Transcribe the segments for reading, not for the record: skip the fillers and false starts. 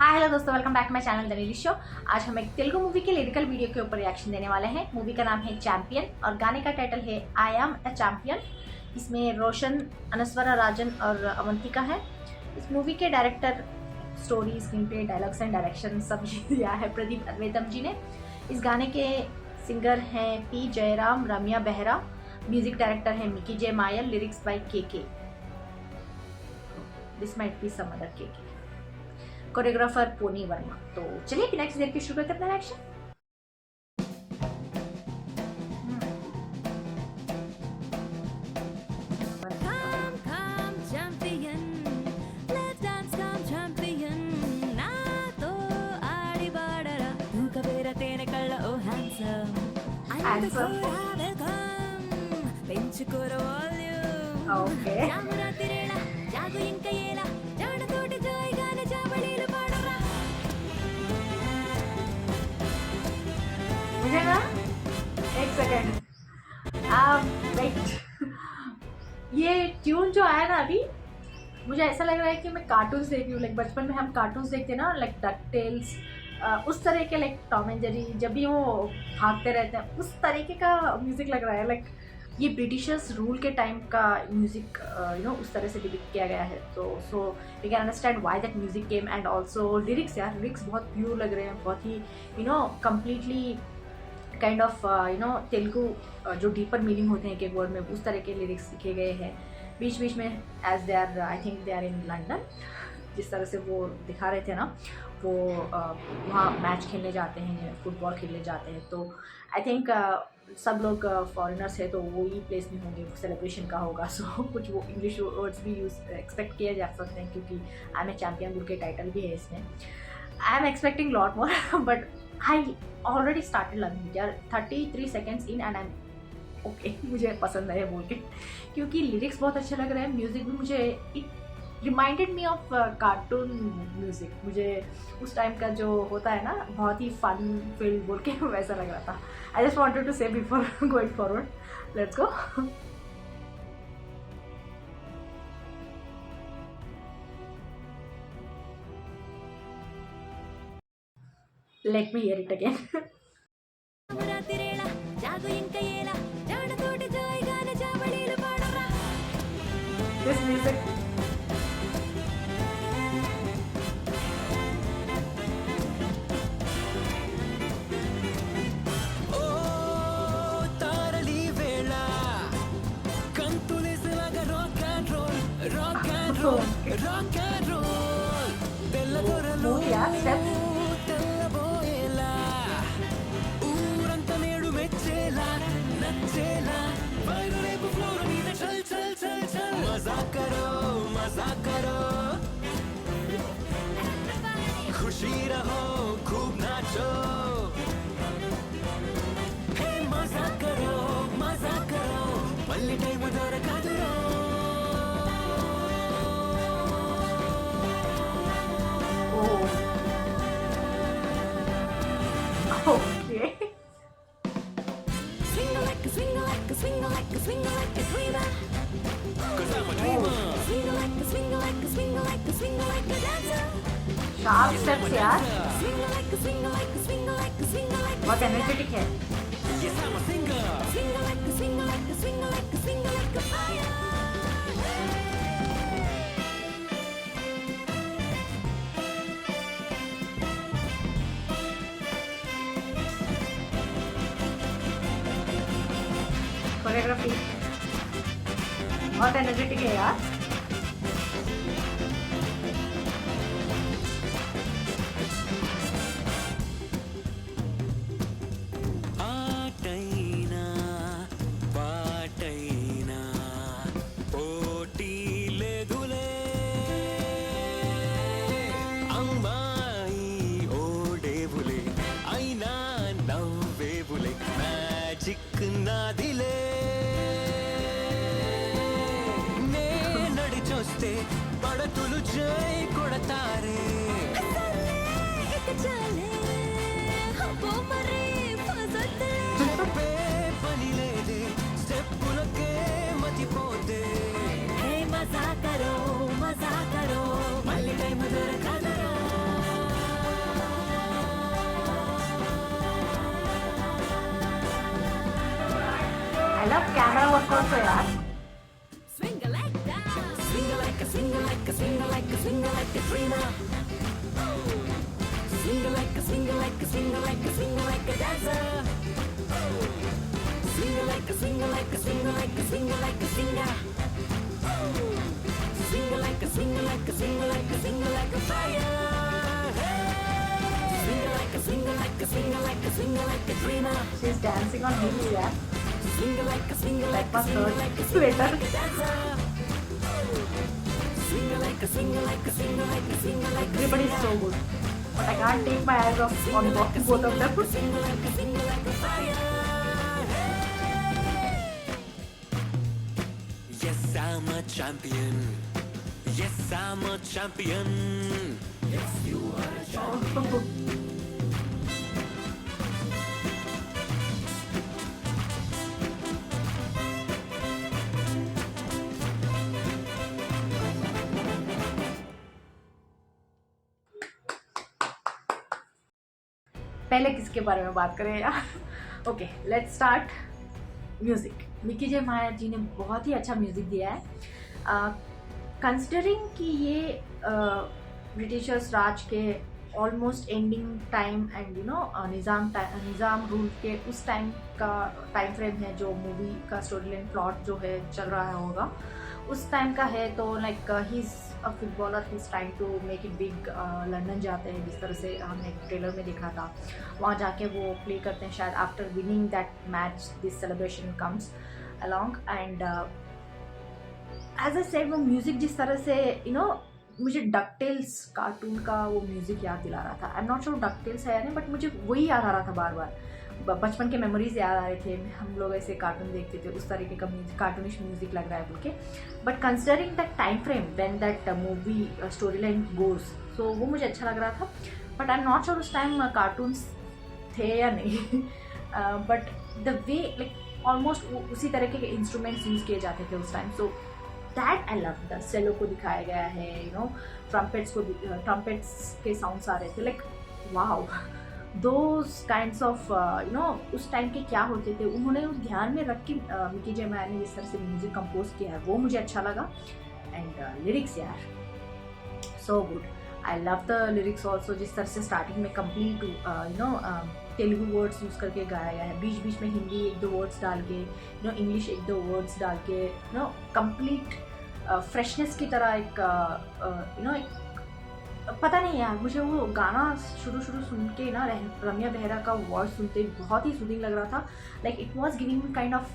हाय hello दोस्तों, welcome back to my channel the Neeli show. आज हम एक तेलुगु मूवी के लिरिकल वीडियो के ऊपर रिएक्शन देने वाले हैं। मूवी का नाम है चैंपियन और गाने का टाइटल है आई एम अ चैंपियन। इसमें रोशन, अनस्वरा राजन और अवंतिका है। इस मूवी के director, story, screen play, dialogues and direction सब दिया है प्रदीप अद्वैतम जी ने। इस गाने के सिंगर हैं P Jayaram, Ramya Behara. Music director है Mickey J Meyer. Lyrics by K this might be some other K. Choreographer Poni Verma. तो चलिए बिना किसी देर के शुरू करते हैं अपना रिएक्शन। Okay. मुझे ना एक सेकेंड वेट ये ट्यून जो आया ना अभी, मुझे ऐसा लग रहा है कि मैं कार्टून्स देख रही हूँ। लाइक बचपन में हम कार्टून्स देखते ना, लाइक डक टेल्स, उस तरह के, लाइक टॉम एंड जेरी, जब भी वो भागते रहते हैं उस तरीके का म्यूजिक लग रहा है। लाइक ये ब्रिटिशर्स रूल के टाइम का म्यूजिक उस तरह से डिपिक्ट किया गया है। तो so we can understand why that music came. And also lyrics, यार लिरिक्स बहुत प्योर लग रहे हैं, बहुत ही कम्प्लीटली काइंड ऑफ तेलुगु जो डीपर मीनिंग होते हैं एक एक वर्ड में, उस तरह के लिरिक्स लिखे गए हैं। बीच बीच में as they are, I think they are in London, जिस तरह से वो दिखा रहे थे ना, वो वहाँ मैच खेलने जाते हैं, फुटबॉल खेलने जाते हैं। तो आई थिंक सब लोग फॉरेनर्स है, तो वो ही प्लेस में होंगे, सेलिब्रेशन का होगा। सो कुछ वो इंग्लिश वर्ड्स भी यूज एक्सपेक्ट किए जा सकते हैं, क्योंकि I am a champion bull के टाइटल भी है इसमें। I am expecting lot more but I already started loving it यार। 33 seconds in and I am okay, मुझे पसंद है बोल के, क्योंकि लिरिक्स बहुत अच्छे लग रहे हैं। म्यूजिक भी मुझे, it reminded me of cartoon music. मुझे उस टाइम का जो होता है ना, बहुत ही फन फील्ड बोल के वैसा लग रहा था। आई जस्ट वॉन्टेड टू से before going forward, let's go. Let me here it again. This music. Rock and roll. Movie, yeah, steps. खुशी रहो, खूब नाचो, हे मजा करो, मल्ली time दొరకదురో। Okay. Swing like a dreamer. 'Cause I'm a dreamer. Swing like a dancer. Sharp steps यार, बहुत energetic है। Yes, I'm a singer. Swing like a fire. Choreography बहुत energetic है यार। పడతులు జై కొడతారే పని లేదే స్టెప్పులకే మతిపోతే మజా కరో మళ్ళీ time దొరకదరా love camera work also यार. Swing like that. Swing like a, swing like a, swing like a, swing like a dreamer. Swing like a, swing like a, swing like a, swing like a dancer. Swing like a, swing like a, swing like a, swing like a singer. Swing like a, swing like a, swing like a, swing like a fire. Swing like a, swing like a, swing like a, swing like a dreamer. She's dancing on heels यार. Swing like a, swing That like a, must swing hurt like a, later. dancer. Swing like a, swing like a, swing like a, swing like a. Everybody is so good, but I can't take my eyes off on both of them. Yes, I'm a champion. Yes, I'm a champion. Yes, you are a champion. पहले किसके बारे में बात करें यार. Okay, let's start. Music. Mickey J Meyer ji ने बहुत ही अच्छा म्यूज़िक दिया है. कंसिडरिंग कि ये ब्रिटिशर्स राज के almost ending time and Nizam rule के उस टाइम का टाइम फ्रेम है जो मूवी का स्टोरी लाइन प्लॉट जो है चल रहा होगा उस टाइम का है. तो like he is a footballer, he is trying to make it big. London जाते हैं, जिस तरह से हमने ट्रेलर में देखा था. वहाँ जाके वो प्ले करते हैं. शायद after winning that match this celebration comes along. And as a said, वो म्यूज़िक जिस तरह से मुझे डकटेल्स कार्टून का वो म्यूज़िक याद दिला रहा था. आई एम नॉट श्योर डकटेल्स है या नहीं, बट मुझे वही याद आ रहा था बार बार. बचपन के मेमोरीज याद आ रहे थे. हम लोग ऐसे कार्टून देखते थे, उस तरीके का म्यूजिक, कार्टूनिश म्यूजिक लग रहा है बोल के. But considering that time frame when that movie story line goes, so वो मुझे अच्छा लग रहा था. But I am not sure उस टाइम कार्टून्स थे या नहीं. But the way like almost उसी तरीके के इंस्ट्रूमेंट्स यूज़ किए जाते थे उस time. So that I love. The cello को दिखाया गया है, ट्रम्पेट्स के साउंड्स आ रहे थे. Like wow, those kinds of उस टाइम के क्या होते थे, उन्होंने उस ध्यान में रख के मिकी जे माया ने जिस तरह से म्यूजिक कंपोज किया है वो मुझे अच्छा लगा. एंड लिरिक्स यार so good. I love the lyrics also. जिस तरह से स्टार्टिंग में कंप्लीट तेलुगु वर्ड्स यूज़ करके गाया गया है, बीच बीच में हिंदी एक दो वर्ड्स डाल के, इंग्लिश एक दो वर्ड्स डाल के, कंप्लीट फ्रेशनेस की तरह एक एक पता नहीं यार, मुझे वो गाना शुरू सुन के ना रम्या बेहरा का वॉइस सुनते बहुत ही सूदिंग लग रहा था. Like it was giving kind of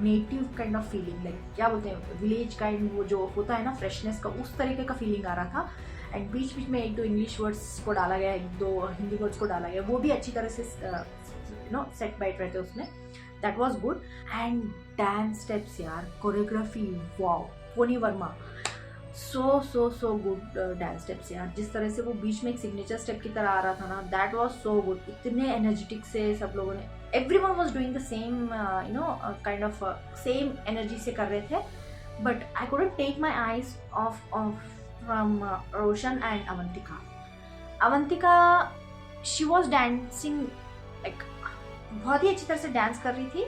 native kind of feeling. Like क्या बोलते हैं, विलेज काइंड, वो जो होता है ना फ्रेशनेस का, उस तरीके का फीलिंग आ रहा था. एंड बीच बीच में एक दो इंग्लिश वर्ड्स को डाला गया, एक दो हिंदी वर्ड्स को डाला गया, वो भी अच्छी तरह से सेट बैठ रहे थे उसमें. That was good. And dance steps यार, choreography, wow, Poni Verma, so good dance steps यार. जिस तरह से वो बीच में एक सिग्नेचर स्टेप की तरह आ रहा था ना, दैट वाज सो गुड. इतने एनर्जेटिक से सब लोगों ने, everyone was doing the same kind of same energy से कर रहे थे. But I couldn't take my eyes off from Roshan and Avantika. Avantika, she was dancing like बहुत ही अच्छी तरह से डांस कर रही थी.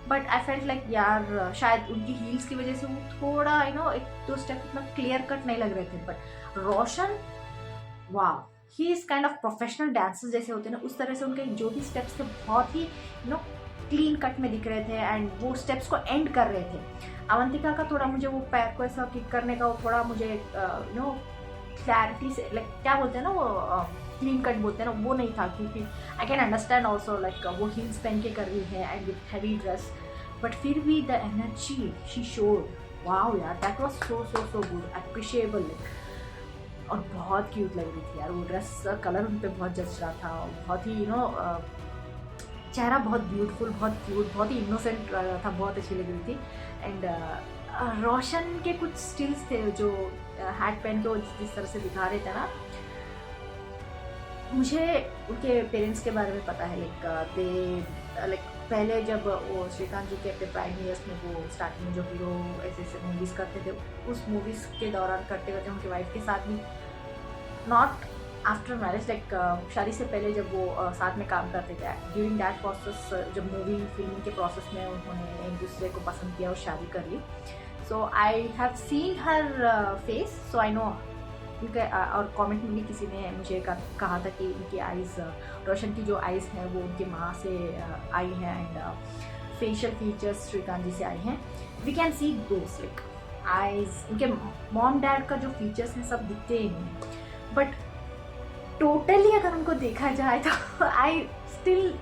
बट आई फेल्ट लाइक यार शायद उनकी हील्स की वजह से वो थोड़ा एक दो स्टेप इतना क्लियर कट नहीं लग रहे थे. बट रोशन, वाह, he is kind of professional dancers जैसे होते हैं ना, उस तरह से उनके जो भी स्टेप्स थे बहुत ही क्लीन कट में दिख रहे थे. एंड वो स्टेप्स को एंड कर रहे थे. अवंतिका का थोड़ा मुझे वो पैर को ऐसा किक करने का वो थोड़ा मुझे क्लैरिटी से, लाइक क्या बोलते हैं ना, वो क्लीन कट बोलते हैं ना, वो नहीं था. क्योंकि I can understand also like वो हील्स पहन के कर रही है and with heavy dress. But फिर भी the energy she showed, wow यार, that was so good, appreciable. और बहुत क्यूट लग रही थी यार वो ड्रेस, कलर उन पर बहुत जच रहा था. बहुत ही चेहरा बहुत ब्यूटीफुल, बहुत क्यूट, बहुत ही इनोसेंट लग रहा था, बहुत अच्छी लग रही थी. एंड रोशन के कुछ स्टिल्स थे जो हैट पहन के जिस तरह से दिखा रहे थे ना, मुझे उनके पेरेंट्स के बारे में पता है. लाइक पहले जब वो श्रीकांत जी के अपने प्राइम ईयर्स में वो स्टार्टिंग में जो हीरो ऐसे मूवीज़ करते थे, उस मूवीज़ के दौरान करते करते उनके वाइफ के साथ भी नॉट आफ्टर मैरिज लाइक शादी से पहले जब वो साथ में काम करते थे, ड्यूरिंग दैट प्रोसेस जब मूवी फिल्मिंग के प्रोसेस में उन्होंने एक दूसरे को पसंद किया और शादी कर ली. So I have seen her face, so I know उनके और कमेंट में भी किसी ने मुझे कहा था कि उनकी आइज़, रोशन की जो आइज़ हैं वो उनकी माँ से आई हैं and facial features Shrikant ji से आई हैं. We can see those like eyes, उनके मॉम डैड का जो फीचर्स हैं सब दिखते ही नहीं, बट टोटली अगर उनको देखा जाए तो I still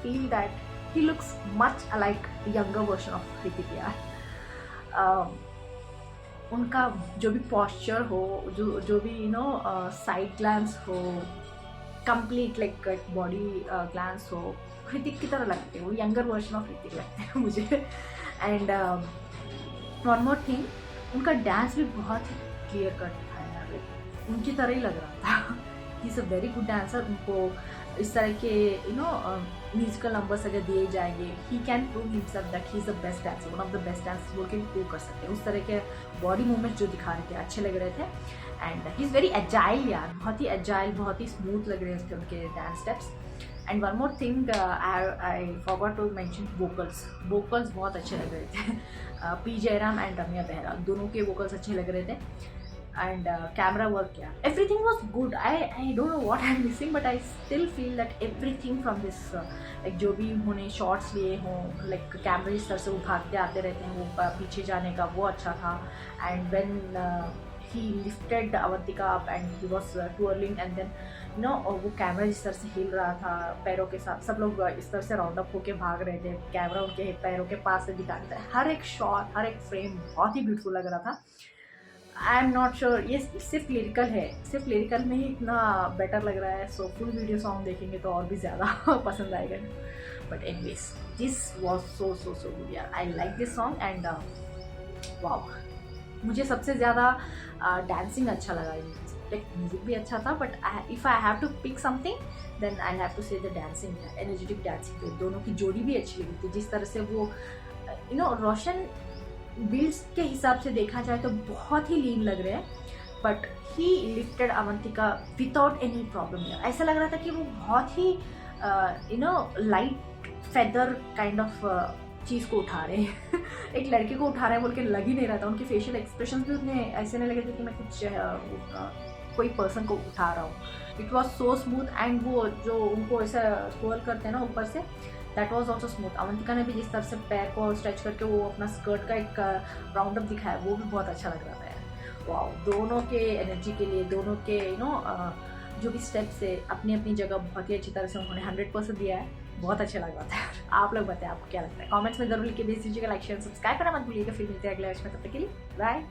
feel that he looks much like younger version of Hrithik यार. उनका जो भी पॉस्चर हो, जो भी साइड ग्लैंस हो, कंप्लीट लाइक बॉडी ग्लैंस हो, ऋतिक की तरह लगते हैं, वो यंगर वर्जन ऑफ ऋतिक लगते हैं मुझे. एंड वन मोर थिंग, उनका डांस भी बहुत ही क्लियर कट था यार, उनकी तरह ही लग रहा था. ही is a very good dancer. उनको इस तरह के म्यूजिकल नंबर्स अगर दिए जाएंगे, he can prove himself that he is the best dancer, one of the best dancers बोल के प्रूव कर सकते हैं. उस तरह के बॉडी मूवमेंट्स जो दिखा रहे थे अच्छे लग रहे थे. And he is very agile यार, बहुत ही एजाइल, बहुत ही स्मूथ लग रहे थे उनके dance steps. And one more thing, I forgot to mention vocals बहुत अच्छे लग रहे थे. पी जयराम एंड रम्या बेहरा दोनों के वोकल्स अच्छे लग रहे थे. And camera work, yeah, everything was good. I don't know what I'm missing, but I still feel that everything from this like जो भी उन्होंने शॉट्स लिए हों, like कैमरा जिस तरह से वो भागते आते रहते हैं, वो पीछे जाने का वो अच्छा था. and when he lifted Avantika up and he was twirling and then वो कैमरा जिस तरह से हिल रहा था पैरों के साथ, सब लोग इस तरह से राउंड अप होके भाग रहे थे, कैमरा उनके पैरों के पास से दिखा रहा था. हर एक शॉट, हर एक फ्रेम बहुत ही ब्यूटीफुल लग रहा था. आई एम नॉट श्योर ये सिर्फ लिरिकल में ही इतना बेटर लग रहा है. सो फुल वीडियो सॉन्ग देखेंगे तो और भी ज़्यादा पसंद आएगा. But anyways, this was so good यार. I like this song and wow, मुझे सबसे ज़्यादा डांसिंग अच्छा लगा. लाइक म्यूजिक भी अच्छा था, but if I have to pick something then I have to say the dancing, energetic dancing. दोनों की जोड़ी भी अच्छी लगी थी. जिस तरह से वो रोशन बिल्ड्स के हिसाब से देखा जाए तो बहुत ही लीन लग रहे हैं, but he lifted Avantika without any problem. ऐसा लग रहा था कि वो बहुत ही लाइट फेदर काइंड ऑफ चीज़ को उठा रहे हैं. एक लड़के को उठा रहे हैं बोल के लग ही नहीं रहा था. उनके फेशियल एक्सप्रेशन भी उतने ऐसे नहीं लगे थे कि मैं कुछ कोई पर्सन को उठा रहा हूँ. It was so smooth. And वो जो उनको ऐसा स्क्रॉल करते हैं ना ऊपर से, that was also smooth. Avantika ने भी जिस तरह से पैर को स्ट्रेच करके वो अपना स्कर्ट का एक राउंड अप दिखाया, वो भी बहुत अच्छा लग रहा था यार. वाओ, दोनों के एनर्जी के लिए, दोनों के जो भी स्टेप्स है अपनी अपनी जगह बहुत ही अच्छी तरह से उन्होंने 100% दिया है. बहुत अच्छा लग रहा था यार. आप लोग बताएं आपको क्या लगता है, कमेंट्स में जरूर लिख के भेज दीजिएगा. लाइक शेयर सब्सक्राइब करना मत भूलिएगा. फिर मिलते हैं अगले वर्ष में, तब तक के लिए बाय.